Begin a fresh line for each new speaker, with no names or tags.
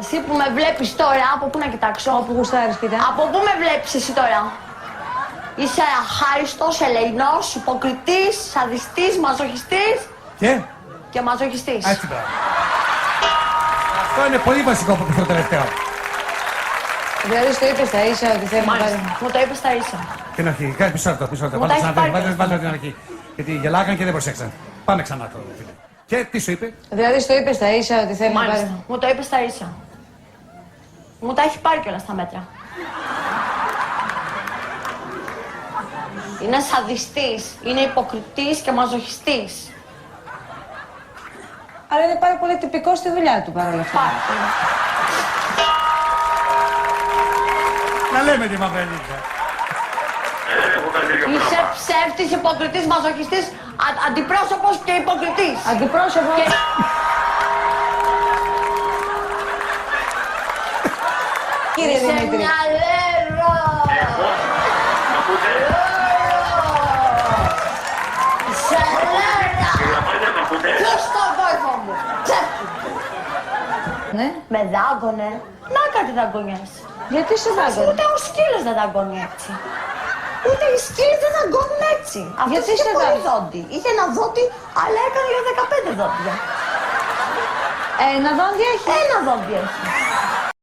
Εσύ που με βλέπεις τώρα, από πού να κοιτάξω?
Όπου γουστάρεις, κοίτα.
Από πού με βλέπεις εσύ τώρα? Είσαι αχάριστος, ελεεινός, υποκριτής, σαδιστής, μαζοχιστής. Και μαζοχιστής.
Έτσι, μπράβο. Αυτό είναι πολύ βασικό που το τελευταίο.
Δηλαδή, στο είπες τα ίσα ότι θέλει να πάρει.
Μου το είπες τα ίσα.
Την αρχή. Κάτι μισό λεπτό.
Μου τα έχει πάρει.
Βάλτε την αρχή. Γιατί γελάγαν και δεν προσέξαν. Πάμε ξανά το φίλε. Και τι σου είπε?
Δηλαδή, στο είπες τα ίσα ότι θέλει να
Μάλιστα.
πάρει.
Μου το είπες τα ίσα. Μου τα έχει πάρει κιόλας τα μέτρα. Είναι σαδιστής, είναι υποκριτής και μαζοχιστής.
Αλλά είναι πάρα πολύ τυπικό στη δουλειά του παρόλα αυτά.
Πάρα πολύ.
Να λέμε τη μαυρελίτσα.
Είσαι ψεύτης, υποκριτής, μαζοχιστής, αντιπρόσωπος και υποκριτής.
Αντιπρόσωπο.
Και...
Κύριε
Είσαι
Δημήτρη.
μια λέρα. Είσαι λέρα. Ποιος το βόηθο μου? Ψεύτη.
Ναι.
Με δάγκωνε. Να κάτι δαγκονιές.
Γιατί σε δάγκωνε?
Ούτε ο σκύλος δεν δαγκώνει έτσι. Ούτε οι σκύλοι δεν δαγκώνουν έτσι. Αυτός
Γιατί
είχε
σε
πολύ
δάγκωνε?
δόντι. Είχε ένα δόντι, αλλά έκανε για 15 δόντια.
Ένα δόντι έχει.
Ένα δόντι έχει.